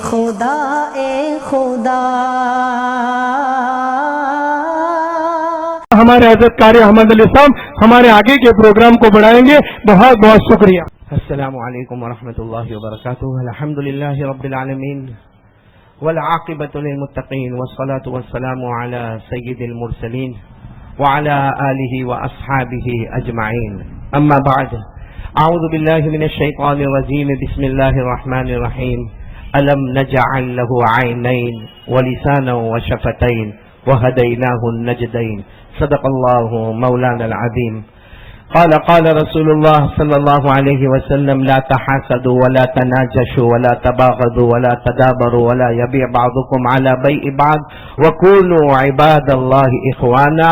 خدا اے خدا. ہمارے حضرت قاری احمد علی صاحب ہمارے آگے کے پروگرام کو بڑھائیں گے. بہت بہت شکریہ. السلام علیکم ورحمۃ اللہ وبرکاتہ. الحمد للہ رب العالمین والعاقبۃ للمتقین والصلاة والسلام علی سید المرسلین وعلی آلہ واصحابہ اجمعین. اما بعد، اعوذ باللہ من الشیطان الرجیم. بسم اللہ الرحمن الرحیم. الم نجعل له عینین ولسانا وشفتین وهدیناہ النجدین. صدق اللہ مولانا العظیم. قال رسول اللہ صلی اللہ علیہ وسلم: لا تحاسدوا ولا تناجشوا ولا تباغضوا ولا تدابروا ولا يبيع بعضكم على بيع بعض وكونوا عباد الله اخوانا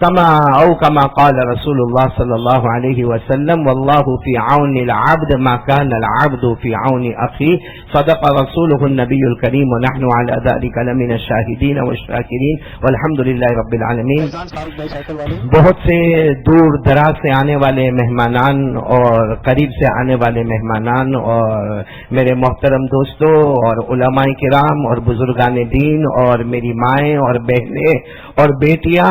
كما قال رسول الله صلى الله عليه وسلم: والله في عون العبد ما كان العبد في عون أخيه. صدق رسوله النبي الكريم ونحن على ذلك لمن الشاهدين والشاكرين والحمد لله رب العالمين. بہت سے دور دراز سے آنے والے مہمانان اور قریب سے آنے والے مہمانان اور میرے محترم دوستوں اور علماء کرام اور بزرگان دین اور میری مائیں اور بہنیں اور بیٹیاں،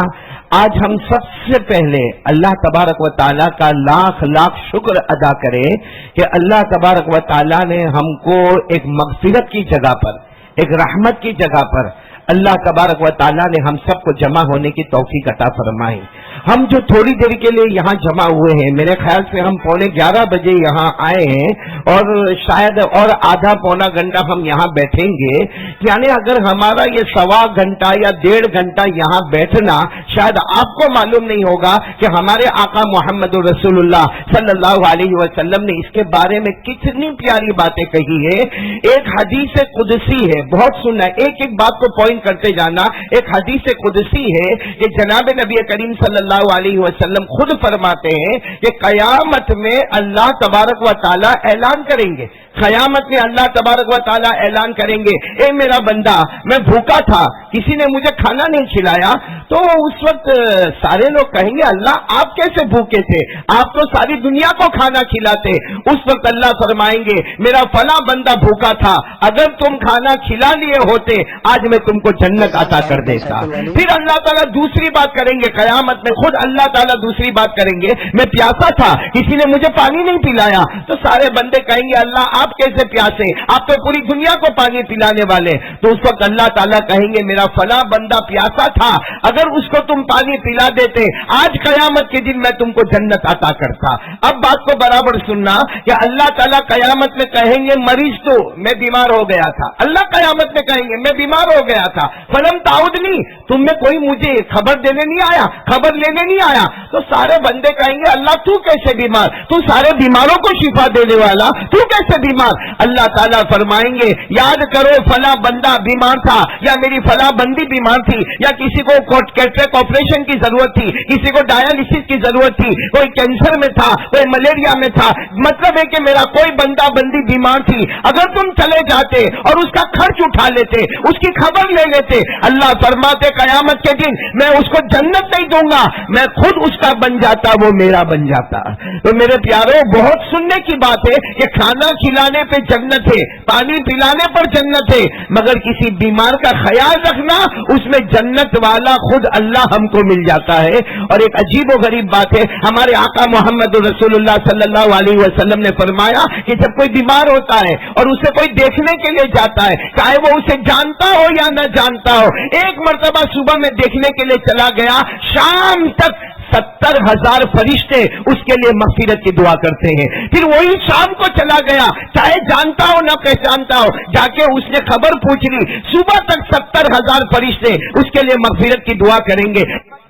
آج ہم سب سے پہلے اللہ تبارک و تعالیٰ کا لاکھ لاکھ شکر ادا کریں کہ اللہ تبارک و تعالیٰ نے ہم کو ایک مغفرت کی جگہ پر، ایک رحمت کی جگہ پر اللہ تبارک و تعالیٰ نے ہم سب کو جمع ہونے کی توفیق عطا فرمائی. ہم جو تھوڑی دیر کے لیے یہاں جمع ہوئے ہیں، میرے خیال سے ہم 11:15 بجے یہاں آئے ہیں اور شاید اور آدھا پونا گھنٹہ ہم یہاں بیٹھیں گے. یعنی اگر ہمارا یہ 1.25 گھنٹہ یا 1.5 گھنٹہ یہاں بیٹھنا، شاید آپ کو معلوم نہیں ہوگا کہ ہمارے آقا محمد رسول اللہ صلی اللہ علیہ وسلم نے اس کے بارے میں کتنی پیاری باتیں کہی ہے. ایک حدیث قدسی ہے، بہت سننا، ایک ایک بات کو پوائنٹ کرتے جانا. ایک حدیث قدسی ہے کہ جناب نبی کریم صلی اللہ علیہ وسلم خود فرماتے ہیں کہ قیامت میں اللہ تبارک و تعالی اعلان کریں گے، قیامت میں اللہ تبارک و تعالی اعلان کریں گے: اے میرا بندہ، میں بھوکا تھا، کسی نے مجھے کھانا نہیں کھلایا. تو اس وقت سارے لوگ کہیں گے: اللہ آپ کیسے بھوکے تھے؟ آپ تو ساری دنیا کو کھانا کھلاتے. اس وقت اللہ فرمائیں گے: میرا فلاں بندہ بھوکا تھا، اگر تم کھانا کھلا لیے ہوتے آج میں تم کو جنت عطا کر دیتا. پھر اللہ تعالیٰ دوسری بات کریں گے قیامت میں، خود اللہ تعالیٰ دوسری بات کریں گے: میں پیاسا تھا، کسی نے مجھے پانی نہیں پلایا. تو سارے بندے کہیں گے: اللہ آپ کیسے پیاسے؟ آپ تو پوری دنیا کو پانی پلانے والے. تو اس وقت اللہ تعالیٰ کہیں گے: میرا فلاں بندہ پیاسا تھا، اگر اس کو تم پانی پلا دیتے آج قیامت کے دن میں تم کو جنت عطا کرتا. اب بات کو برابر سننا کہ اللہ تعالیٰ قیامت میں کہیں گے: مریض تو میں بیمار ہو گیا تھا. اللہ قیامت میں کہیں گے: میں بیمار ہو گیا تھا، فلم تعودنی، تم میں کوئی مجھے خبر دینے نہیں آیا، خبر لینے نہیں آیا. تو سارے بندے کہیں گے: اللہ تو کیسے بیمار؟ تو سارے بیماروں کو شفا دینے والا، تو کیسے بیمار؟ اللہ تعالیٰ فرمائیں گے: یاد کرو فلاں بندہ بیمار تھا، یا میری فلاں بندی بیمار تھی، یا کسی کو کیٹریک آپریشن کی ضرورت تھی، کسی کو ڈائلسس کی ضرورت تھی، کوئی کینسر میں تھا، کوئی ملیریا میں تھا. مطلب ہے کہ میرا کوئی بندہ بندی بیمار تھی، اگر تم چلے جاتے اور اس کا خرچ اٹھا لیتے، اس کی خبر لے لیتے، اللہ فرماتے قیامت کے دن میں اس کو جنت نہیں دوں گا، میں خود اس کا بن جاتا، وہ میرا بن جاتا. تو میرے پیاروں، بہت سننے کی بات ہے کہ کھانا کھلانے پہ جنت ہے، پانی پلانے پر جنت ہے، مگر کسی بیمار کا خیال رکھنا، اس میں جنت والا خود اللہ ہم کو مل جاتا ہے. اور ایک عجیب و غریب بات ہے، ہمارے آقا محمد رسول اللہ صلی اللہ علیہ وسلم نے فرمایا کہ جب کوئی بیمار ہوتا ہے اور اسے کوئی دیکھنے کے لیے جاتا ہے، چاہے وہ اسے جانتا ہو یا نہ جانتا ہو، ایک مرتبہ صبح میں دیکھنے کے لیے چلا گیا، شام تک 70,000 فرشتے اس کے لیے مغفرت کی دعا کرتے ہیں. پھر وہی شام کو چلا گیا، چاہے جانتا ہو نہ پہچانتا ہو، جا کے اس نے خبر پوچھ لی، صبح تک 70,000 فرشتے اس کے لیے مغفرت کی دعا کریں گے.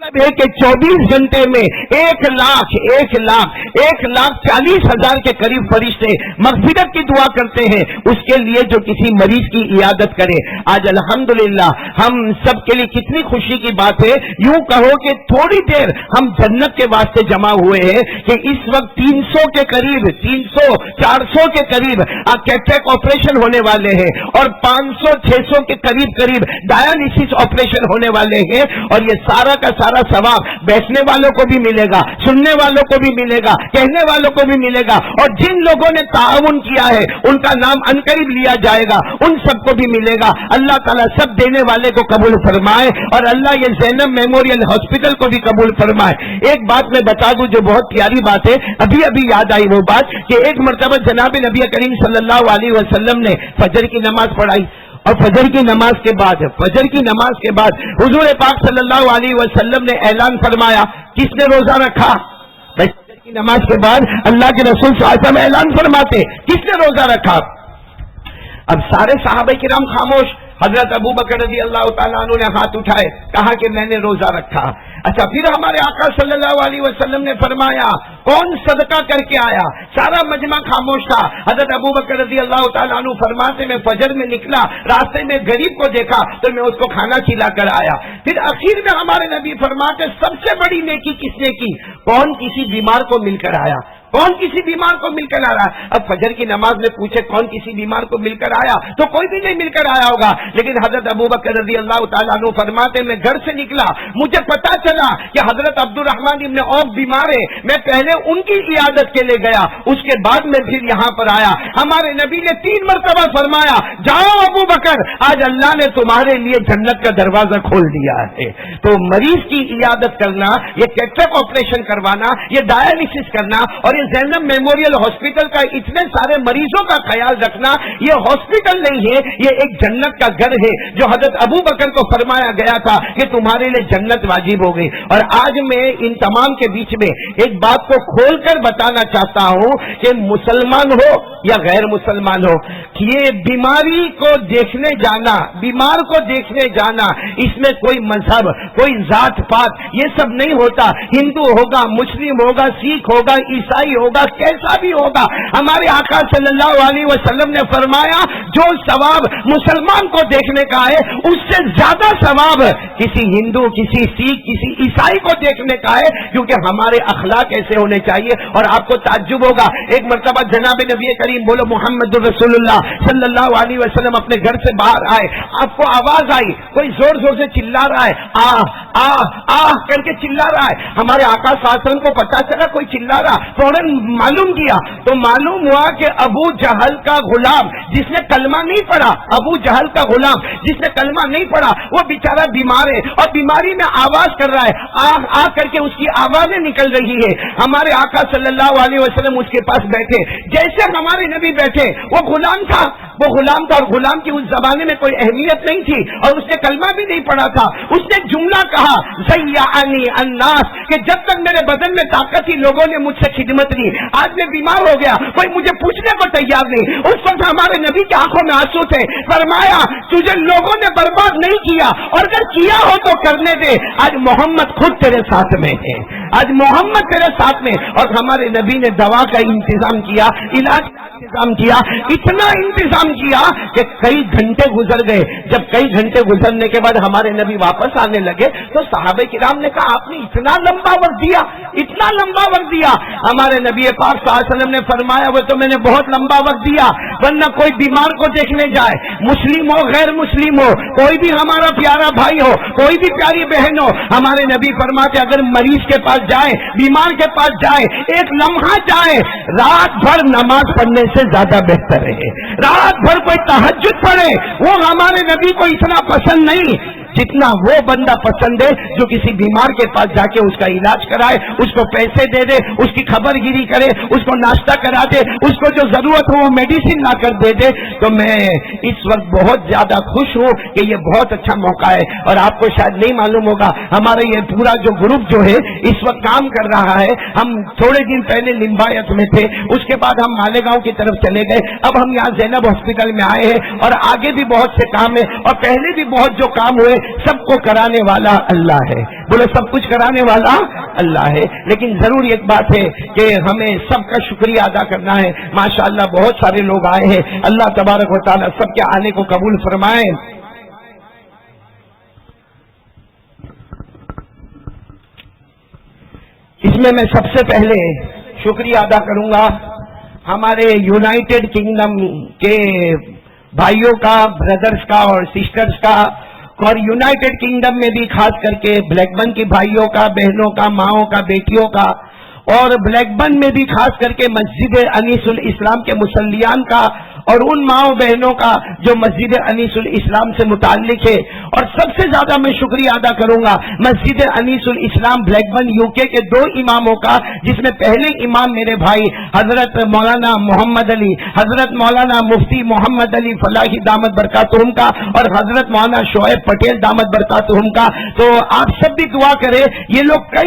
مطلب ہے کہ 24 گھنٹے میں 1,40,000 کے قریب فرشتے مغفرت کی دعا کرتے ہیں اس کے لیے جو کسی مریض کی عیادت کرے. آج الحمدللہ ہم سب کے لیے کتنی خوشی کی بات ہے، یوں کہو کہ تھوڑی دیر ہم جنت کے کے واسطے جمع ہوئے ہیں کہ اس وقت 300 کے قریب 400 کے قریب کیٹریکٹ آپریشن ہونے والے ہیں اور 500-600 کے قریب ڈائلیسس آپریشن ہونے والے ہیں، اور یہ سارا کا سارا ثواب بیٹھنے والوں کو بھی ملے گا، سننے والوں کو بھی ملے گا، کہنے والوں کو بھی ملے گا، اور جن لوگوں نے تعاون کیا ہے ان کا نام عنقریب لیا جائے گا، ان سب کو بھی ملے گا۔ اللہ تعالیٰ سب دینے والے کو قبول فرمائے، اور اللہ یہ زینب میموریل ہاسپٹل کو بھی قبول فرمائے۔ ایک بات میں بتا دوں جو بہت پیاری بات ہے، ابھی یاد آئی وہ بات کہ ایک مرتبہ جناب نبی کریم صلی اللہ علیہ وسلم نے فجر کی نماز پڑھائی، اور فجر کی نماز کے بعد حضور پاک صلی اللہ علیہ وسلم نے اعلان فرمایا، کس نے روزہ رکھا؟ فجر کی نماز کے بعد اللہ کے رسول صلی اللہ علیہ وسلم اعلان فرماتے، کس نے روزہ رکھا؟ اب سارے صحابہ کرام خاموش۔ حضرت ابو بکر رضی اللہ تعالیٰ عنہ نے ہاتھ اٹھائے، کہا کہ میں نے روزہ رکھا۔ اچھا، پھر ہمارے آقا صلی اللہ علیہ وسلم نے فرمایا کون صدقہ کر کے آیا؟ سارا مجمع خاموش تھا۔ حضرت ابو بکر رضی اللہ تعالیٰ عنہ فرماتے میں فجر میں نکلا، راستے میں غریب کو دیکھا تو میں اس کو کھانا کھلا کر آیا۔ پھر اخیر میں ہمارے نبی فرماتے سب سے بڑی نیکی کس نے کی؟ کون کسی بیمار کو مل کر آیا؟ کون کسی بیمار کو مل کر آ رہا ہے؟ اب فجر کی نماز میں پوچھے کون کسی بیمار کو مل کر آیا تو کوئی بھی نہیں مل کر آیا ہوگا، لیکن حضرت ابو بکر رضی اللہ تعالیٰ عنہ فرماتے میں گھر سے نکلا، مجھے پتا چلا کہ حضرت عبد الرحمن ابن عوف بیمار ہے، میں پہلے ان کی عیادت کے لیے گیا، اس کے بعد میں پھر یہاں پر آیا۔ ہمارے نبی نے 3 مرتبہ فرمایا جاؤ ابو بکر، آج اللہ نے تمہارے لیے جنت کا دروازہ کھول دیا ہے۔ تو مریض کی عیادت کرنا، یہ کیٹریکٹ آپریشن کروانا، یہ ڈائلیسس کرنا، اور زینب میموریل ہاسپٹل کا اتنے سارے مریضوں کا خیال رکھنا، یہ ہاسپٹل نہیں ہے، یہ ایک جنت کا گھر ہے جو حضرت ابو بکر کو فرمایا گیا تھا کہ تمہارے لیے جنت واجب ہو گئی۔ اور آج میں ان تمام کے بیچ میں ایک بات کو کھول کر بتانا چاہتا ہوں کہ مسلمان ہو یا غیر مسلمان ہو، یہ بیماری کو دیکھنے جانا، بیمار کو دیکھنے جانا، اس میں کوئی مذہب، کوئی ذات پات، یہ سب نہیں ہوتا۔ ہندو ہوگا، مسلم ہوگا، سکھ ہوگا، عیسائی ہوگا، کیسا بھی ہوگا، ہمارے آقا صلی اللہ علیہ وسلم نے فرمایا جو ثواب مسلمان کو دیکھنے کا ہے اس سے زیادہ ثواب کسی ہندو، کسی سکھ، کسی عیسائی کو دیکھنے کا ہے، کیونکہ ہمارے اخلاق ایسے ہونے چاہیے۔ اور آپ کو تعجب ہوگا، ایک مرتبہ جناب نبی کریم بولو محمد رسول اللہ صلی اللہ علیہ وسلم اپنے گھر سے باہر آئے، آپ کو آواز آئی کوئی زور زور سے چلا رہا ہے، آہ کر کے چلا رہا ہے۔ ہمارے آقا صلی اللہ علیہ وسلم کو پتا چلا کوئی چلا رہا، فوراً معلوم کیا تو معلوم ہوا کہ ابو جہل کا غلام جس نے کلمہ نہیں پڑھا، ابو جہل کا غلام جس نے کلمہ نہیں پڑھا، وہ بیچارہ بیمار ہے اور بیماری میں آواز کر رہا ہے، آ کر کے اس کی آوازیں نکل رہی ہے۔ ہمارے آقا صلی اللہ علیہ وسلم اس کے پاس بیٹھے، جیسے ہمارے نبی بیٹھے، وہ غلام تھا اور غلام کی اس زمانے میں کوئی اہمیت نہیں تھی اور اس نے کلمہ بھی نہیں پڑھا تھا۔ اس نے جملہ کہا زیعنی الناس، کہ جب تک میرے بدن میں طاقت تھی لوگوں نے مجھ سے خدمت کی، آج میں بیمار ہو گیا کوئی مجھے پوچھنے کو تیار نہیں۔ اس وقت ہمارے نبی کی آنکھوں میں آنسو تھے، فرمایا تجھے لوگوں نے برباد نہیں کیا، اور اگر کیا ہو تو کرنے دے، آج محمد خود تیرے ساتھ میں ہے، آج محمد تیرے ساتھ میں۔ اور ہمارے نبی نے دوا کا انتظام کیا، علاج کا انتظام کیا، اتنا انتظام کیا کہ کئی گھنٹے گزر گئے۔ جب کئی گھنٹے گزرنے کے بعد ہمارے نبی واپس آنے لگے تو صحابہ کرام نے کہا آپ نے اتنا لمبا وقت دیا، اتنا لمبا وقت دیا۔ ہمارے نبی پاک صلی اللہ علیہ وسلم نے فرمایا وہ تو میں نے بہت لمبا وقت دیا، ورنہ کوئی بیمار کو دیکھنے جائے، مسلم ہو غیر مسلم ہو، کوئی بھی ہمارا پیارا بھائی ہو، کوئی بھی پیاری بہن ہو، ہمارے نبی فرماتے اگر مریض کے پاس جائے، بیمار کے پاس جائے، ایک لمحہ جائے، رات بھر نماز پڑھنے سے زیادہ بہتر ہے۔ رات بھر کوئی تہجد پڑھے، وہ ہمارے نبی کو اتنا پسند نہیں جتنا وہ بندہ پسند ہے جو کسی بیمار کے پاس جا کے اس کا علاج کرائے، اس کو پیسے دے دے، اس کی خبر گیری کرے، اس کو ناشتہ کرا دے، اس کو جو ضرورت ہو وہ میڈیسن لا کر دے دے۔ تو میں اس وقت بہت زیادہ خوش ہوں کہ یہ بہت اچھا موقع ہے، اور آپ کو شاید نہیں معلوم ہوگا ہمارا یہ پورا جو گروپ جو ہے اس وقت کام کر رہا ہے۔ ہم تھوڑے دن پہلے لمبایت میں تھے، اس کے بعد ہم مالیگاؤں کی طرف چلے گئے، اب ہم یہاں زینب ہاسپٹل میں آئے ہیں، اور آگے بھی بہت سے کام ہے، اور پہلے بھی بہت جو کام ہوئے سب کو کرانے والا اللہ ہے۔ بولو سب کچھ کرانے والا اللہ ہے، لیکن ضرور ایک بات ہے کہ ہمیں سب کا شکریہ ادا کرنا ہے۔ ماشاءاللہ بہت سارے لوگ آئے ہیں، اللہ تبارک و تعالی سب کے آنے کو قبول فرمائے۔ اس میں میں سب سے پہلے شکریہ ادا کروں گا ہمارے یونائٹڈ کنگڈم کے بھائیوں کا، بردرز کا اور سسٹرز کا، اور یونائٹڈ کنگڈم میں بھی خاص کر کے بلیک بن کے بھائیوں کا، بہنوں کا، ماؤں کا، بیٹیوں کا، اور بلیک بن میں بھی خاص کر کے مسجد انیس الاسلام کے مصلیان کا، اور ان ماؤں بہنوں کا جو مسجد انیس الاسلام سے متعلق ہے. اور سب سے زیادہ میں شکریہ ادا کروں گا مسجد انیس الاسلام بلیک بن UK کے 2 اماموں کا، جس میں پہلے امام میرے بھائی حضرت مولانا محمد علی، حضرت مولانا مفتی محمد علی فلاحی دامت برکاتہم کا، اور حضرت مولانا شعیب پٹیل دامت برکاتہم کا. تو آپ سب بھی دعا کریں. یہ لوگ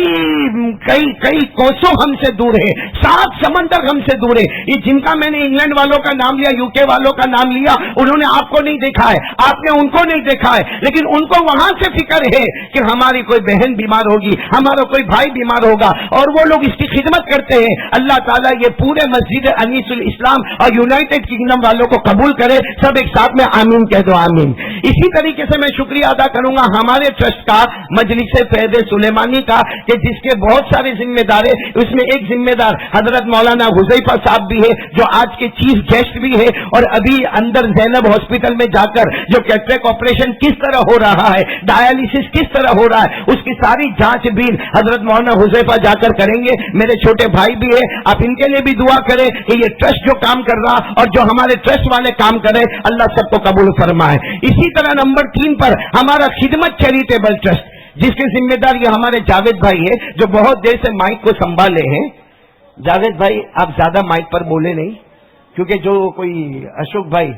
کئی کوسوں ہم سے دور ہیں، 7 سمندر ہم سے دور ہے. یہ جن کا میں نے انگلینڈ والوں کا نام لیا، UK والوں کا نام لیا، انہوں نے آپ کو نہیں دیکھا ہے، آپ نے ان کو نہیں دیکھا ہے، لیکن ان کو وہاں سے فکر ہے کہ ہماری کوئی بہن بیمار ہوگی، ہمارا کوئی بھائی بیمار ہوگا، اور وہ لوگ اس کی خدمت کرتے ہیں. اللہ تعالیٰ یہ پورے مسجد انیس الاسلام اور یونائٹڈ کنگڈم والوں کو قبول کرے. سب ایک ساتھ میں آمین کہہ دو، آمین. اسی طریقے سے میں شکریہ ادا کروں گا ہمارے ٹرسٹ کا، مجلس فیض سلیمانی کا، کہ جس کے بہت سارے ذمہ دار ہیں. اس میں ایک ذمہ دار حضرت مولانا حذیفہ صاحب بھی ہے، جو آج کے چیف گیسٹ بھی ہے، اور ابھی اندر زینب ہاسپٹل میں جا کر جو کیٹریک آپریشن کس طرح ہو رہا ہے، ڈائیلیسس کس طرح ہو رہا ہے، اس کی ساری جانچ بھی حضرت مولانا حذیفہ جا کر کریں گے. میرے چھوٹے بھائی بھی ہیں، آپ ان کے لیے بھی دعا کریں کہ یہ ٹرسٹ جو کام کر رہا اور جو ہمارے ٹرسٹ والے کام کریں، اللہ سب کو قبول فرمائے. اسی طرح نمبر 3 پر ہمارا خدمت چیریٹیبل ٹرسٹ، جس کے ذمہ دار یہ ہمارے جاوید بھائی ہیں، جو بہت دیر سے مائک کو سنبھالے ہیں. جاوید بھائی آپ زیادہ مائک پر بولے نہیں، کیونکہ جو کوئی اشوک بھائی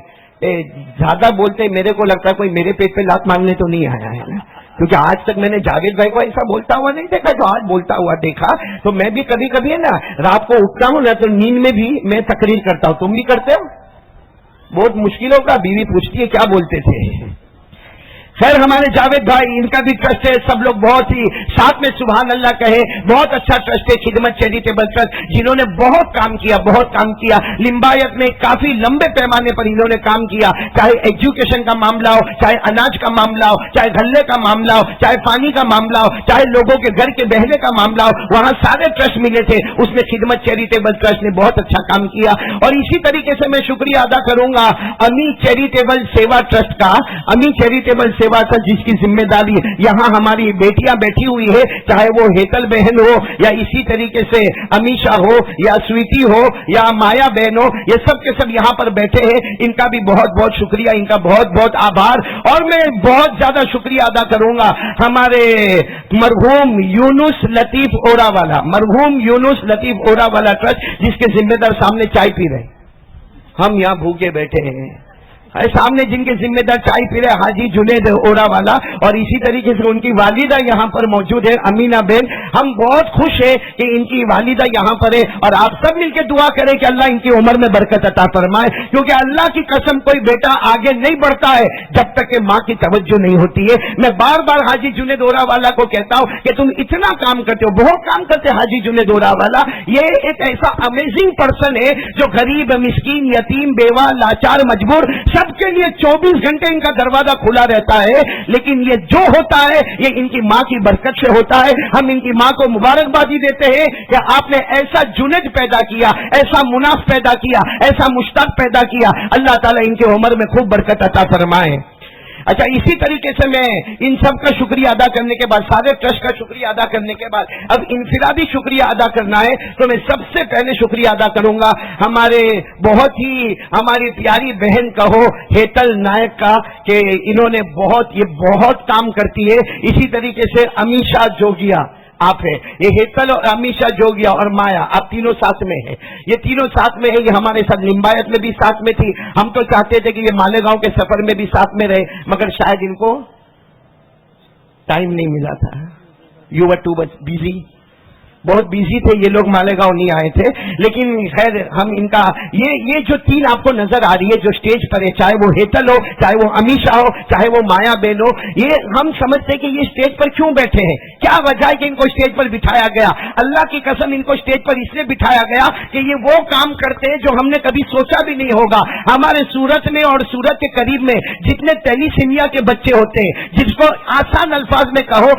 زیادہ بولتے، میرے کو لگتا ہے کوئی میرے پیٹ پہ لات مانگنے تو نہیں آیا ہے نا، کیونکہ آج تک میں نے جاوید بھائی کو ایسا بولتا ہوا نہیں دیکھا جو آج بولتا ہوا دیکھا. تو میں بھی کبھی کبھی ہے نا رات کو اٹھتا ہوں نا، تو نیند میں بھی میں تقریر کرتا ہوں. تم بھی کرتے ہو؟ بہت مشکلوں کا بیوی پوچھتی ہے کیا بولتے تھے. خیر ہمارے جاوید بھائی، ان کا بھی ٹرسٹ ہے، سب لوگ بہت ہی ساتھ میں سبحان اللہ کہے. بہت اچھا ٹرسٹ ہے خدمت چیریٹیبل ٹرسٹ، جنہوں نے بہت کام کیا. لمبایت میں کافی لمبے پیمانے پر انہوں نے کام کیا، چاہے ایجوکیشن کا معاملہ ہو، چاہے اناج کا معاملہ ہو، چاہے غلے کا معاملہ ہو، چاہے پانی کا معاملہ ہو، چاہے لوگوں کے گھر کے بہنے کا معاملہ ہو، وہاں سارے ٹرسٹ ملے تھے. اس میں خدمت چیریٹیبل ٹرسٹ نے بہت اچھا کام کیا. اور اسی طریقے سے میں شکریہ ادا کروں گا امی چیریٹیبل سیوا ٹرسٹ کا. امی چیریٹیبل سیوا کا جس کی ذمہ داری یہاں ہماری بیٹیاں بیٹھی ہوئی ہے، چاہے وہ ہیتل بہن ہو یا اسی طریقے سے امیشا ہو یا سویٹی ہو یا مایا بہن ہو، یہ سب کے سب یہاں پر بیٹھے ہیں. ان کا بھی بہت بہت شکریہ، ان کا بہت بہت آبھار. اور میں بہت زیادہ شکریہ ادا کروں گا ہمارے مرحوم یونس لطیف اورا والا، مرحوم یونس لطیف اورا والا ٹرسٹ، جس کے ذمہ دار سامنے چائے پی رہے. ہم یہاں بھوکے بیٹھے ہیں، سامنے جن کے ذمہ دار چائے پی رہے حاجی جنید اورا والا، اور اسی طریقے سے ان کی والدہ یہاں پر موجود ہے امینا بہن. ہم بہت خوش ہیں کہ ان کی والدہ یہاں پر ہے، اور آپ سب مل کے دعا کریں کہ اللہ ان کی عمر میں برکت عطا فرمائے. کیونکہ اللہ کی قسم کوئی بیٹا آگے نہیں بڑھتا ہے جب تک کہ ماں کی توجہ نہیں ہوتی ہے. میں بار بار حاجی جنید اورا والا کو کہتا ہوں کہ تم اتنا کام کرتے ہو، بہت کام کرتے. حاجی جنید اورا والا یہ ایک ایسا امیزنگ پرسن ہے جو غریب، مسکین، یتیم، بیوہ، لاچار، مجبور سب کے لیے 24 گھنٹے ان کا دروازہ کھلا رہتا ہے. لیکن یہ جو ہوتا ہے یہ ان کی ماں کی برکت سے ہوتا ہے. ہم ان کی ماں کو مبارکبادی دیتے ہیں کہ آپ نے ایسا جنید پیدا کیا، ایسا مناف پیدا کیا، ایسا مشتاق پیدا کیا. اللہ تعالیٰ ان کی عمر میں خوب برکت عطا فرمائے. اچھا، اسی طریقے سے میں ان سب کا شکریہ ادا کرنے کے بعد، سارے ٹرسٹ کا شکریہ ادا کرنے کے بعد اب انفرادی شکریہ ادا کرنا ہے. تو میں سب سے پہلے شکریہ ادا کروں گا ہمارے بہت ہی ہماری پیاری بہن کہو ہیتل نائک کا، کہ انہوں نے بہت کام کرتی ہے. اسی طریقے سے امیشا جوگیا آپ ہے، یہ ہیتل اور امیشا جوگیا اور مایا، آپ تینوں ساتھ میں ہیں. یہ تینوں ساتھ میں ہیں، یہ ہمارے ساتھ لمبایت میں بھی ساتھ میں تھی. ہم تو چاہتے تھے کہ یہ مالیگاؤں کے سفر میں بھی ساتھ میں رہے، مگر شاید ان کو ٹائم نہیں ملا تھا. You were too much busy, بہت بیزی تھے یہ لوگ، مالیگاؤں نہیں آئے تھے. لیکن خیر ہم ان کا یہ جو تین آپ کو نظر آ رہی ہے جو اسٹیج پر ہے، چاہے وہ ہیتل ہو، چاہے وہ امیشا ہو، چاہے وہ مایا بہن ہو، یہ ہم سمجھتے کہ یہ اسٹیج پر کیوں بیٹھے ہیں، کیا وجہ ہے کہ ان کو اسٹیج پر بٹھایا گیا. اللہ کی قسم ان کو اسٹیج پر اس لیے بٹھایا گیا کہ یہ وہ کام کرتے ہیں جو ہم نے کبھی سوچا بھی نہیں ہوگا. ہمارے سورت میں اور سورت کے قریب میں جتنے تیلیسیمیا کے بچے ہوتے ہیں، جس کو آسان الفاظ میں کہو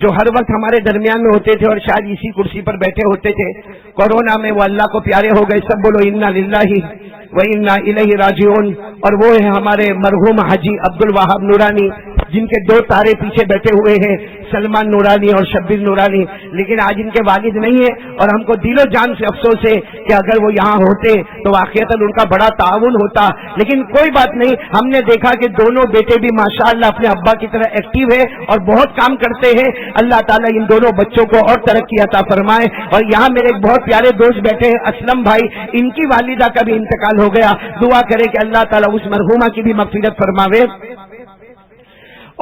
جو ہر وقت ہمارے درمیان میں ہوتے تھے اور شاید اسی کرسی پر بیٹھے ہوتے تھے، کورونا میں وہ اللہ کو پیارے ہو گئے. سب بولو انا للہ و انا الیہ راجعون. اور وہ ہے ہمارے مرحوم حاجی عبد الوہاب نورانی، جن کے 2 تارے پیچھے بیٹھے ہوئے ہیں، سلمان نورانی اور شبیر نورانی. لیکن آج ان کے والد نہیں ہیں اور ہم کو دل و جان سے افسوس ہے کہ اگر وہ یہاں ہوتے تو واقعتاً ان کا بڑا تعاون ہوتا. لیکن کوئی بات نہیں، ہم نے دیکھا کہ دونوں بیٹے بھی ماشاءاللہ اپنے ابا کی طرح ایکٹیو ہے اور بہت کام کرتے ہیں. اللہ تعالیٰ ان دونوں بچوں کو اور ترقی عطا فرمائے. اور یہاں میرے ایک بہت پیارے دوست بیٹھے ہیں اسلم بھائی، ان کی والدہ کا بھی انتقال ہو گیا. دعا کرے کہ اللہ تعالیٰ اس مرحومہ کی بھی مغفرت فرماوے.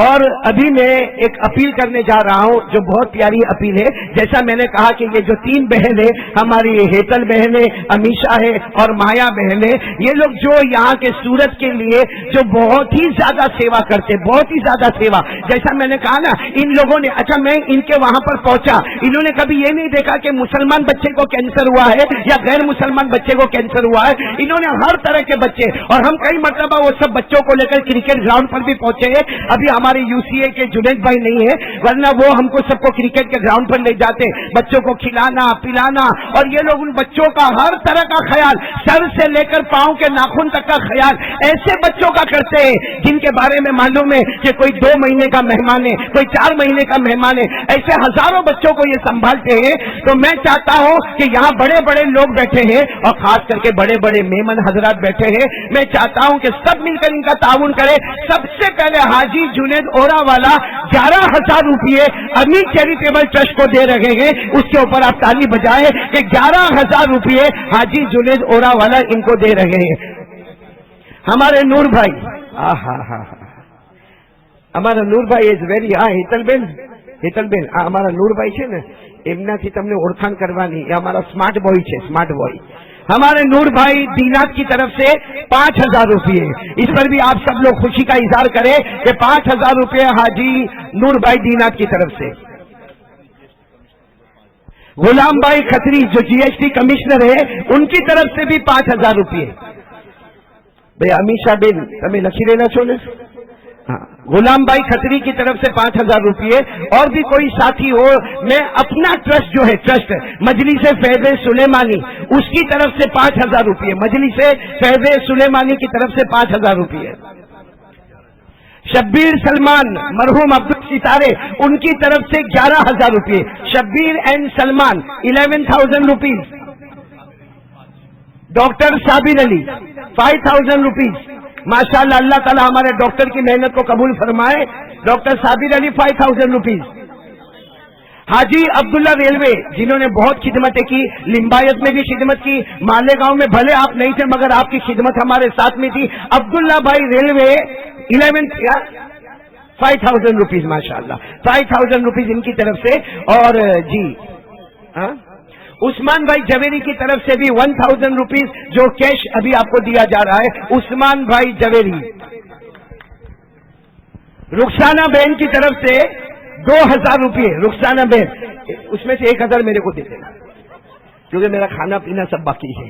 اور ابھی میں ایک اپیل کرنے جا رہا ہوں جو بہت پیاری اپیل ہے. جیسا میں نے کہا کہ یہ جو 3 بہن ہیں ہماری، ہیتل بہن ہے، امیشا ہے اور مایا بہن ہے، یہ لوگ جو یہاں کے سورت کے لیے جو بہت ہی زیادہ سیوا کرتے، بہت ہی زیادہ سیوا. جیسا میں نے کہا نا، ان لوگوں نے، اچھا میں ان کے وہاں پر پہنچا، انہوں نے کبھی یہ نہیں دیکھا کہ مسلمان بچے کو کینسر ہوا ہے یا غیر مسلمان بچے کو کینسر ہوا ہے. انہوں نے ہر طرح کے بچے، اور ہم کئی مرتبہ وہ سب بچوں کو لے کر کرکٹ گراؤنڈ پر بھی پہنچے ہیں. ابھی ہمارے یو سی اے کے جنید بھائی نہیں ہے، ورنہ وہ ہم کو سب کو کرکٹ کے گراؤنڈ پر لے جاتے، بچوں کو کھلانا پلانا. اور یہ لوگ ان بچوں کا ہر طرح کا خیال، سر سے لے کر پاؤں کے ناخن تک کا خیال ایسے بچوں کا کرتے ہیں جن کے بارے میں معلوم ہے کہ کوئی 2 مہینے کا مہمان ہے، کوئی 4 مہینے کا مہمان ہے. ایسے ہزاروں بچوں کو یہ سنبھالتے ہیں. تو میں چاہتا ہوں کہ یہاں بڑے بڑے لوگ بیٹھے ہیں اور خاص کر کے بڑے بڑے میمن حضرات بیٹھے ہیں. میں چاہتا ہوں کہ سب مل کر ان کا تعاون کرے. سب سے پہلے حاجی جنید اورا والا 11,000 روپئے امی چیریٹیبل ٹرسٹ کو دے رہے ہیں. اس کے اوپر آپ تالی بجائیں کہ 11,000 روپئے حاجی جنید اورا والا ان کو دے رہے ہیں. ہمارے نور بھائی، ہمارا نور بھائی از ویری، હેતલ બેન અમારા નૂરભાઈ છે ને, એમનાથી તમને ઓળખાણ કરવાની. એ અમારા સ્માર્ટ બોય છે, સ્માર્ટ બોય. ہمارے نور بھائی دینات کی طرف سے 5,000 روپئے. اس پر بھی آپ سب لوگ خوشی کا اظہار کریں کہ 5,000 روپئے حاجی نور بھائی دینات کی طرف سے. غلام بھائی کھتری جو GST کمشنر ہے، ان کی طرف سے بھی 5,000 روپئے. بھائی امیشا بین تمہیں لکھی لینا چھو نے. غلام بھائی کھتری کی طرف سے 5,000 روپئے. اور بھی کوئی ساتھی ہو، میں اپنا ٹرسٹ جو ہے، ٹرسٹ مجلس فیض سلیمانی، اس کی طرف سے 5,000 روپئے. مجلس فیض سلیمانی کی طرف سے 5,000 روپئے. شبیر سلمان مرحوم عبد الستارے، ان کی طرف سے 11,000 روپئے. Shabbir and Salman 11,000 rupees. Doctor Sabir Ali 5,000 rupees. ماشاءاللہ اللہ تعالیٰ ہمارے ڈاکٹر کی محنت کو قبول فرمائے. ڈاکٹر صابر علی 5,000 روپیز. حاجی عبداللہ ریلوے جنہوں نے بہت خدمتیں کی، لمبایت میں بھی خدمت کی، مالیگاؤں میں بھلے آپ نہیں تھے مگر آپ کی خدمت ہمارے ساتھ میں تھی. عبداللہ بھائی ریلوے 5,000 روپیز. ماشاءاللہ 5,000 روپیز ان کی طرف سے. اور جی عثمان بھائی جویری کی طرف سے بھی 1,000 روپیز جو کیش ابھی آپ کو دیا جا رہا ہے. عثمان بھائی جویری. رخسانہ بہن کی طرف سے 2,000 روپئے. رخسانہ بہن، اس میں سے 1,000 میرے کو دے دینا کیونکہ میرا کھانا پینا سب باقی ہے.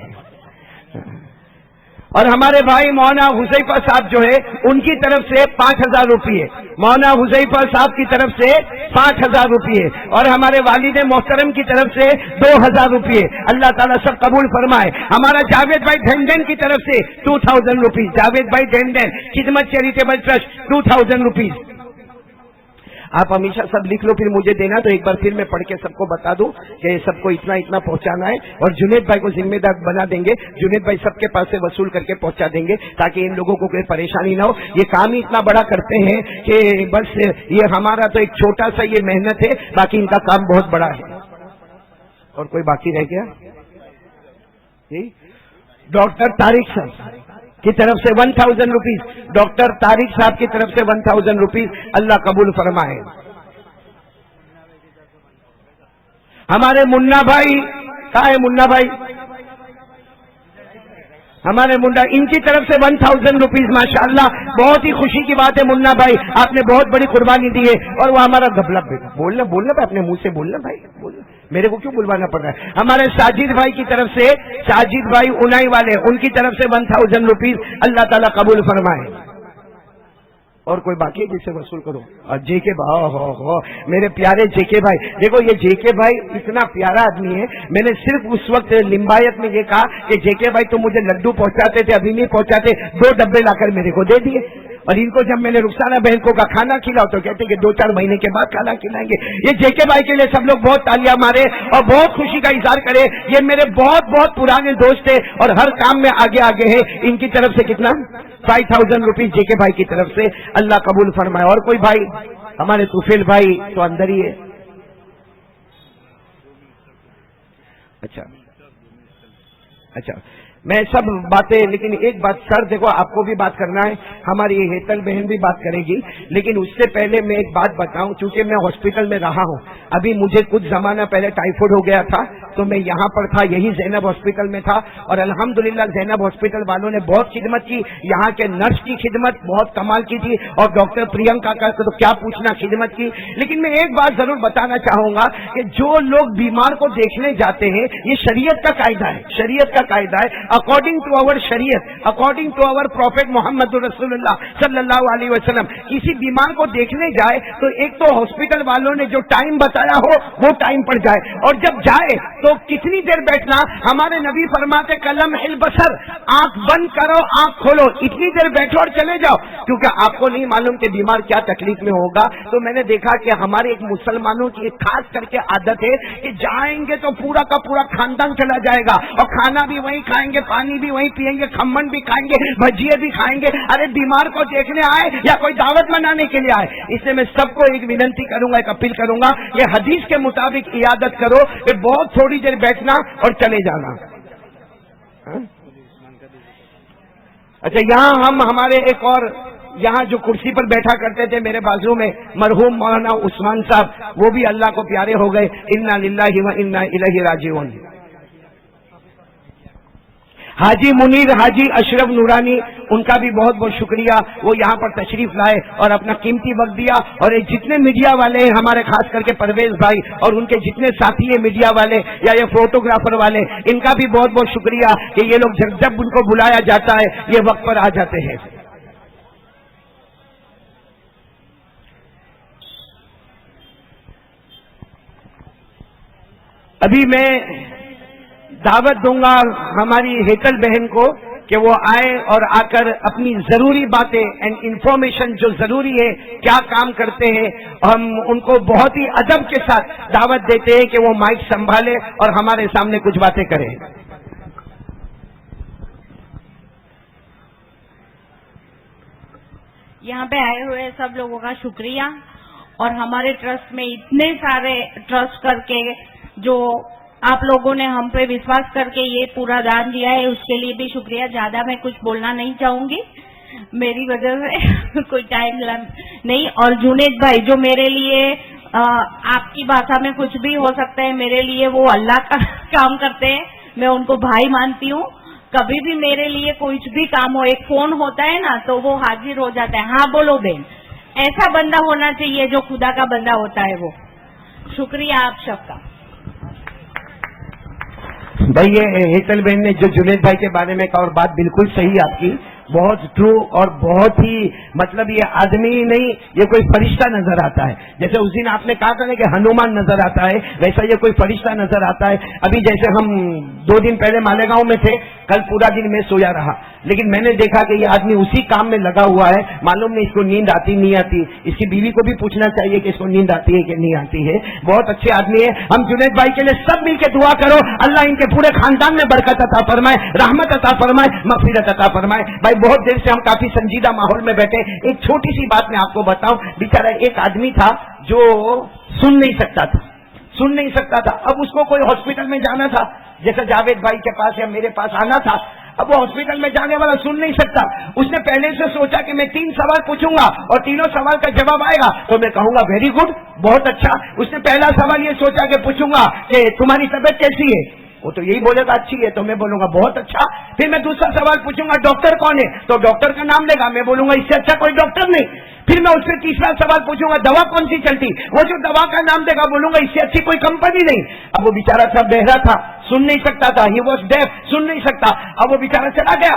اور ہمارے بھائی مولانا حذیفہ صاحب جو ہے، ان کی طرف سے 5,000 روپئے. مولانا حذیفہ صاحب کی طرف سے 5,000 روپئے. اور ہمارے والد محترم کی طرف سے 2,000 روپئے. اللہ تعالیٰ سب قبول فرمائے. ہمارا جاوید بھائی ڈھنڈن کی طرف سے 2,000 روپیز. جاوید بھائی ڈھنڈن خدمت چیریٹیبل ٹرسٹ 2,000 روپیز. آپ ہمیشہ سب لکھ لو پھر مجھے دینا، تو ایک بار پھر میں پڑھ کے سب کو بتا دوں کہ سب کو اتنا اتنا پہنچانا ہے. اور جنید بھائی کو ذمہ دار بنا دیں گے. جنید بھائی سب کے پاس سے وصول کر کے پہنچا دیں گے تاکہ ان لوگوں کو کوئی پریشانی نہ ہو. یہ کام ہی اتنا بڑا کرتے ہیں کہ بس یہ ہمارا تو ایک چھوٹا سا یہ محنت ہے، باقی ان کا کام بہت بڑا ہے. اور کوئی باقی رہ گیا؟ ڈاکٹر طارق صاحب کی طرف سے 1,000 روپیز. ڈاکٹر طارق صاحب کی طرف سے 1,000 روپیز. اللہ قبول فرمائے. ہمارے منا بھائی کہاں ہے؟ منا بھائی ہمارے منڈا، ان کی طرف سے 1,000 روپیز. ماشاءاللہ بہت ہی خوشی کی بات ہے. منا بھائی آپ نے بہت بڑی قربانی دی ہے. اور وہ ہمارا گبلا بولنا بھائی، اپنے منہ سے بولنا بھائی، بولنا، میرے کو کیوں بلوانا پڑ رہا ہے. ہمارے ساجد بھائی کی طرف سے، ساجد بھائی اونائی والے، ان کی طرف سے 1,000 روپیز. اللہ تعالیٰ قبول فرمائے. اور کوئی باقی ہے جس سے وصول کرو؟ اور جے کے بھائی، میرے پیارے جے کے بھائی، دیکھو یہ جے کے بھائی اتنا پیارا آدمی ہے. میں نے صرف اس وقت لمبایت میں یہ کہا کہ جے کے بھائی تم مجھے لڈو پہنچاتے تھے، ابھی نہیں پہنچاتے، 2 ڈبے لا کر میرے کو دے دیے. اور ان کو جب میں نے رخسانہ بہن کو کا کھانا کھلاؤ تو کہتے کہ 2-4 مہینے کے بعد کھانا کھلائیں گے. یہ جے کے بھائی کے لیے سب لوگ بہت تالیاں مارے اور بہت خوشی کا اظہار کرے. یہ میرے بہت بہت پرانے دوست ہیں اور ہر کام میں آگے ہیں. ان کی طرف سے کتنا 5000 روپیز جے کے بھائی کی طرف سے، اللہ قبول فرمائے. اور کوئی بھائی؟ ہمارے طفیل بھائی تو اندر ہی ہے. اچھا میں سب باتیں، لیکن ایک بات سر دیکھو آپ کو بھی بات کرنا ہے، ہماری ہیتل بہن بھی بات کرے گی، لیکن اس سے پہلے میں ایک بات بتاؤں. چونکہ میں ہاسپٹل میں رہا ہوں، ابھی مجھے کچھ زمانہ پہلے ٹائیفائڈ ہو گیا تھا تو میں یہاں پر تھا، یہی زینب ہاسپٹل میں تھا. اور الحمدللہ زینب ہاسپٹل والوں نے بہت خدمت کی. یہاں کے نرس کی خدمت بہت کمال کی تھی اور ڈاکٹر پرینکا کا تو کیا پوچھنا خدمت کی. لیکن میں ایک بات ضرور بتانا چاہوں گا کہ جو لوگ بیمار کو دیکھنے جاتے ہیں، یہ شریعت کا قاعدہ ہے، شریعت کا قاعدہ ہے. اکارڈنگ ٹو آور شریعت، اکارڈنگ ٹو آور پروفیٹ محمد رسول اللہ صلی اللہ علیہ وسلم، کسی بیمار کو دیکھنے جائے تو ایک تو ہاسپٹل والوں نے جو ٹائم بتایا ہو وہ ٹائم پر جائے، اور جب جائے تو کتنی دیر بیٹھنا. ہمارے نبی فرماتے کلم البصر، آنکھ بند کرو آنکھ کھولو، اتنی دیر بیٹھو اور چلے جاؤ، کیونکہ آپ کو نہیں معلوم کہ بیمار کیا تکلیف میں ہوگا. تو میں نے دیکھا کہ ہمارے ایک مسلمانوں کی ایک خاص کر کے عادت ہے کہ جائیں گے تو پورا کا پورا خاندان چلا جائے گا، اور کھانا بھی وہیں کھائیں گے، پانی بھی وہیں پیئیں گے، کھمن بھی کھائیں گے، بھجیے بھی کھائیں گے. ارے بیمار کو دیکھنے آئے یا کوئی دعوت منانے کے لیے آئے؟ اس لیے میں سب کو ایک وننتی کروں گا، ایک اپیل کروں گا، یہ حدیث کے مطابق عیادت کرو کہ بہت تھوڑی دیر بیٹھنا اور چلے جانا. اچھا یہاں ہم ہمارے ایک اور یہاں جو کرسی پر بیٹھا کرتے تھے میرے بازو میں مرحوم مولانا عثمان صاحب، وہ بھی اللہ کو پیارے ہو گئے. انا للہ و انا الیہ راجعون. حاجی منیر حاجی اشرف نورانی، ان کا بھی بہت بہت شکریہ، وہ یہاں پر تشریف لائے اور اپنا قیمتی وقت دیا. اور یہ جتنے میڈیا والے ہیں ہمارے، خاص کر کے پرویز بھائی اور ان کے جتنے ساتھی ہیں میڈیا والے یا یہ فوٹوگرافر والے، ان کا بھی بہت بہت شکریہ کہ یہ لوگ جب ان کو بلایا جاتا ہے یہ وقت پر آ جاتے ہیں. ابھی میں دعوت دوں گا ہماری ہیتل بہن کو کہ وہ آئے اور آ کر اپنی ضروری باتیں اینڈ انفارمیشن جو ضروری ہے، کیا کام کرتے ہیں، ہم ان کو بہت ہی ادب کے ساتھ دعوت دیتے ہیں کہ وہ مائک سنبھالے اور ہمارے سامنے کچھ باتیں کریں. یہاں پہ آئے ہوئے سب لوگوں کا شکریہ، اور ہمارے ٹرسٹ میں اتنے سارے ٹرسٹ کر کے جو آپ لوگوں نے ہم پہ وشواس کر کے یہ پورا دان دیا ہے، اس کے لیے بھی شکریہ. زیادہ میں کچھ بولنا نہیں چاہوں گی، میری وجہ سے کوئی ٹائم نہیں. اور جنید بھائی جو میرے لیے آپ کی بھاشا میں کچھ بھی ہو سکتا ہے، میرے لیے وہ اللہ کا کام کرتے ہیں، میں ان کو بھائی مانتی ہوں. کبھی بھی میرے لیے کچھ بھی کام ہو، ایک فون ہوتا ہے نا تو وہ حاضر ہو جاتا ہے. ہاں بولو بہن، ایسا بندہ ہونا چاہیے جو خدا کا بندہ ہوتا ہے. وہ شکریہ آپ سب کا. بھائی یہ ہیتل بہن نے جو جنید بھائی کے بارے میں کہا، اور بات بالکل صحیح آپ کی، بہت ٹرو اور بہت ہی مطلب یہ آدمی نہیں، یہ کوئی فرشتہ نظر آتا ہے. جیسے اس دن آپ نے کہا تھا نا کہ ہنومان نظر آتا ہے، ویسا یہ کوئی فرشتہ نظر آتا ہے. ابھی جیسے ہم 2 دن پہلے مالیگاؤں میں تھے، کل پورا دن میں سویا رہا، لیکن میں نے دیکھا کہ یہ آدمی اسی کام میں لگا ہوا ہے. معلوم نہیں اس کو نیند آتی نہیں آتی، اس کی بیوی کو بھی پوچھنا چاہیے کہ اس کو نیند آتی ہے کہ نہیں آتی ہے. بہت اچھے آدمی ہے. ہم جنید بھائی کے لیے سب مل کے دعا کرو، اللہ ان کے پورے خاندان میں برکت عطا فرمائے، رحمت عطا فرمائے، مغفرت عطا فرمائے. بھائی بہت دیر سے ہم کافی سنجیدہ ماحول میں بیٹھے. ایک چھوٹی سی بات میں آپ کو بتاؤں، بیچارہ ایک آدمی تھا جو سن نہیں سکتا تھا. اب اس کو کوئی ہاسپٹل میں جانا تھا، جیسے جاوید بھائی کے پاس یا میرے پاس آنا تھا. اب وہ ہاسپٹل میں جانے والا سن نہیں سکتا. اس نے پہلے سے سوچا کہ میں 3 سوال پوچھوں گا اور تینوں سوال کا جواب آئے گا تو میں کہوں گا ویری گڈ، بہت اچھا. اس نے پہلا سوال یہ سوچا کہ پوچھوں گا کہ تمہاری طبیعت کیسی ہے، وہ تو یہی بولے گا اچھی ہے، تو میں بولوں گا بہت اچھا. پھر میں دوسرا سوال پوچھوں گا ڈاکٹر کون ہے، تو ڈاکٹر کا نام لے گا، میں بولوں گا اس سے اچھا کوئی ڈاکٹر نہیں. پھر میں اس سے تیسرا سوال پوچھوں گا دوا کون سی چلتی، وہ جو دوا کا نام دے گا بولوں گا اس سے اچھی کوئی کمپنی نہیں. اب وہ بیچارہ تھا بہرا تھا، سن نہیں سکتا تھا، ہی واز ڈیف، سن نہیں سکتا. اب وہ بیچارہ چلا گیا.